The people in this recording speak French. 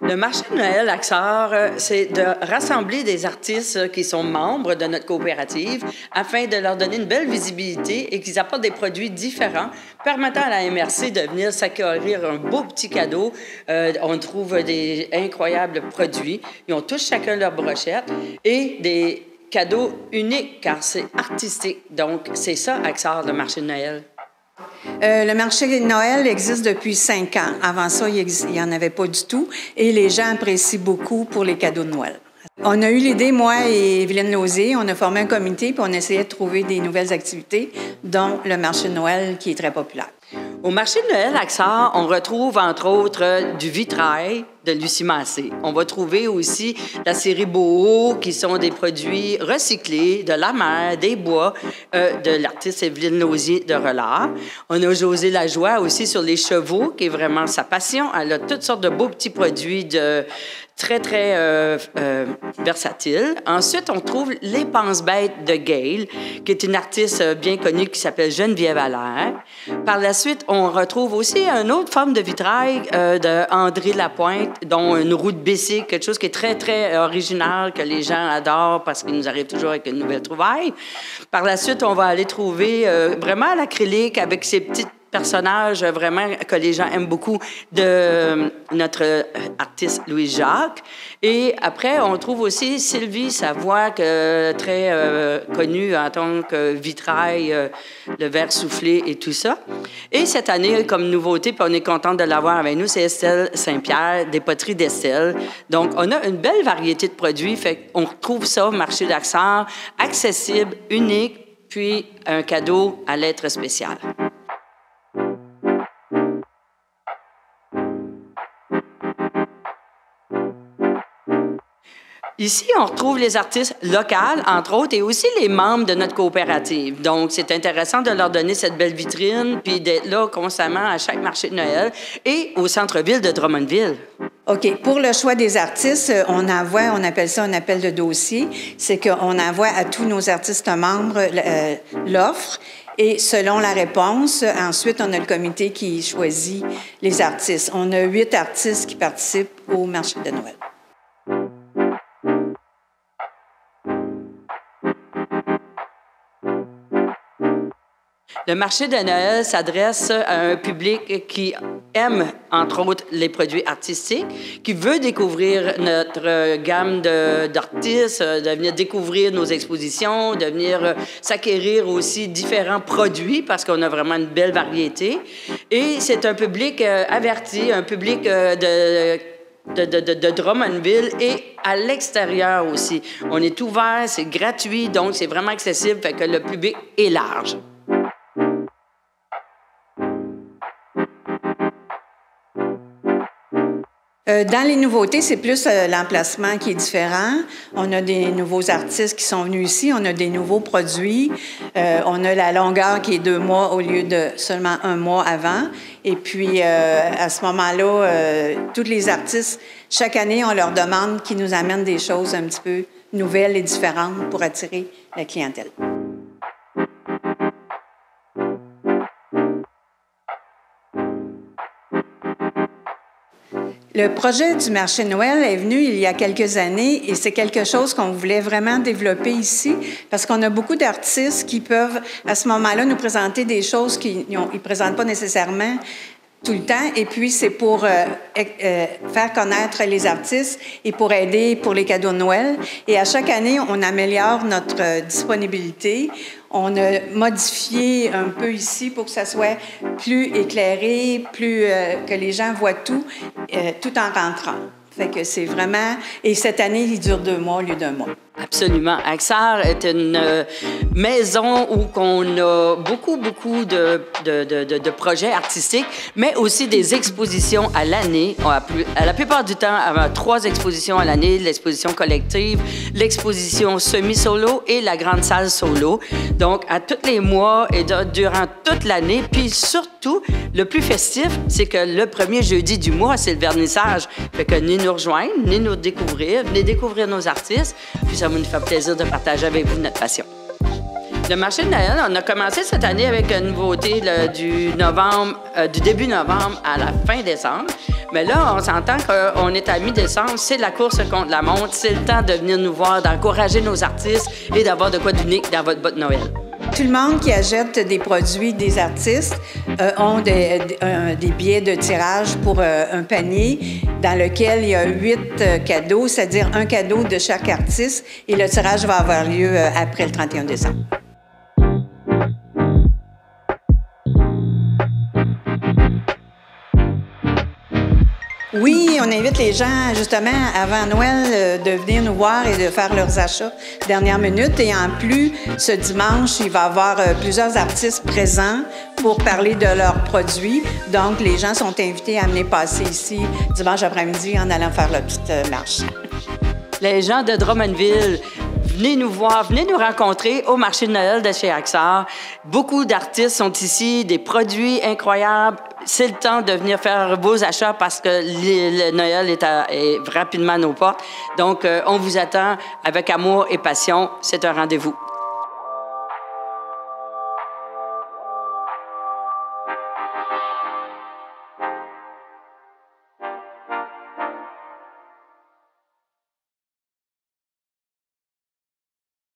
Le marché de Noël Axar, c'est de rassembler des artistes qui sont membres de notre coopérative afin de leur donner une belle visibilité et qu'ils apportent des produits différents permettant à la MRC de venir s'acquérir un beau petit cadeau. On trouve des incroyables produits. Ils ont tous chacun leur brochette et des cadeaux uniques car c'est artistique. Donc, c'est ça, Axar, le marché de Noël. Le marché de Noël existe depuis 5 ans. Avant ça, il n'y en avait pas du tout. Et les gens apprécient beaucoup pour les cadeaux de Noël. On a eu l'idée, moi et Evelyne Lausier, on a formé un comité puis on essayait de trouver des nouvelles activités, dont le marché de Noël qui est très populaire. Au marché de Noël Axar, on retrouve entre autres du vitrail de Lucie Massé. On va trouver aussi la série Boho, qui sont des produits recyclés, de la mer, des bois, de l'artiste Evelyne Lausier de Relard. On a José Lajoie aussi sur les chevaux, qui est vraiment sa passion. Elle a toutes sortes de beaux petits produits très versatiles. Ensuite, on trouve les Pense-Bêtes de Gail, qui est une artiste bien connue qui s'appelle Geneviève Allaire. Par la suite, on retrouve aussi une autre forme de vitrail de André Lapointe, dont une roue de bicycle, quelque chose qui est très original, que les gens adorent parce qu'il nous arrive toujours avec une nouvelle trouvaille. Par la suite, on va aller trouver vraiment l'acrylique avec ses petites personnages vraiment que les gens aiment beaucoup de notre artiste Louise Jacques. Et après, on trouve aussi Sylvie Savoie, très connue en tant que vitrail, le verre soufflé et tout ça. Et cette année, comme nouveauté, puis on est content de l'avoir avec nous, c'est Estelle Saint-Pierre, des poteries d'Estelle. Donc, on a une belle variété de produits. Fait qu'on retrouve ça au marché d'Axar, accessible, unique, puis un cadeau à l'être spécial. Ici, on retrouve les artistes locaux, entre autres, et aussi les membres de notre coopérative. Donc, c'est intéressant de leur donner cette belle vitrine, puis d'être là constamment à chaque marché de Noël et au centre-ville de Drummondville. OK. Pour le choix des artistes, on appelle ça un appel de dossier. C'est qu'on envoie à tous nos artistes membres l'offre. Et selon la réponse, ensuite, on a le comité qui choisit les artistes. On a 8 artistes qui participent au marché de Noël. Le marché de Noël s'adresse à un public qui aime, entre autres, les produits artistiques, qui veut découvrir notre gamme d'artistes, de venir découvrir nos expositions, de venir s'acquérir aussi différents produits, parce qu'on a vraiment une belle variété. Et c'est un public averti, un public de Drummondville et à l'extérieur aussi. On est ouvert, c'est gratuit, donc c'est vraiment accessible, fait que le public est large. Dans les nouveautés, c'est plus l'emplacement qui est différent. On a des nouveaux artistes qui sont venus ici, on a des nouveaux produits. On a la longueur qui est 2 mois au lieu de seulement 1 mois avant. Et puis, à ce moment-là, tous les artistes, chaque année, on leur demande qu'ils nous amènent des choses un petit peu nouvelles et différentes pour attirer la clientèle. Le projet du marché de Noël est venu il y a quelques années et c'est quelque chose qu'on voulait vraiment développer ici parce qu'on a beaucoup d'artistes qui peuvent, à ce moment-là, nous présenter des choses qu'ils ne présentent pas nécessairement tout le temps. Et puis, c'est pour faire connaître les artistes et pour aider pour les cadeaux de Noël. Et à chaque année, on améliore notre disponibilité. On a modifié un peu ici pour que ça soit plus éclairé, plus que les gens voient tout en rentrant. Fait que c'est vraiment... Et cette année, il dure 2 mois au lieu d'1 mois. Absolument. Axar est une maison où on a beaucoup de projets artistiques, mais aussi des expositions à l'année. La plupart du temps, on a 3 expositions à l'année, l'exposition collective, l'exposition semi-solo et la grande salle solo. Donc, à tous les mois et durant toute l'année. Puis surtout, le plus festif, c'est que le premier jeudi du mois, c'est le vernissage. Fait que venez nous rejoindre, venez nous découvrir, venez découvrir nos artistes. Puis ça va nous faire plaisir de partager avec vous notre passion. Le marché de Noël, on a commencé cette année avec une nouveauté du début novembre à la fin décembre. Mais là, on s'entend qu'on est à mi-décembre, c'est la course contre la montre, c'est le temps de venir nous voir, d'encourager nos artistes et d'avoir de quoi d'unique dans votre boîte de Noël. Tout le monde qui achète des produits des artistes ont des billets de tirage pour un panier dans lequel il y a 8 cadeaux, c'est-à-dire un cadeau de chaque artiste, et le tirage va avoir lieu après le 31 décembre. Oui, on invite les gens, justement, avant Noël, de venir nous voir et de faire leurs achats dernière minute. Et en plus, ce dimanche, il va y avoir plusieurs artistes présents pour parler de leurs produits. Donc, les gens sont invités à venir passer ici dimanche après-midi en allant faire la petite marche. Les gens de Drummondville, venez nous voir, venez nous rencontrer au marché de Noël de chez Axar. Beaucoup d'artistes sont ici, des produits incroyables. C'est le temps de venir faire vos achats parce que le Noël est rapidement à nos portes. Donc, on vous attend avec amour et passion. C'est un rendez-vous.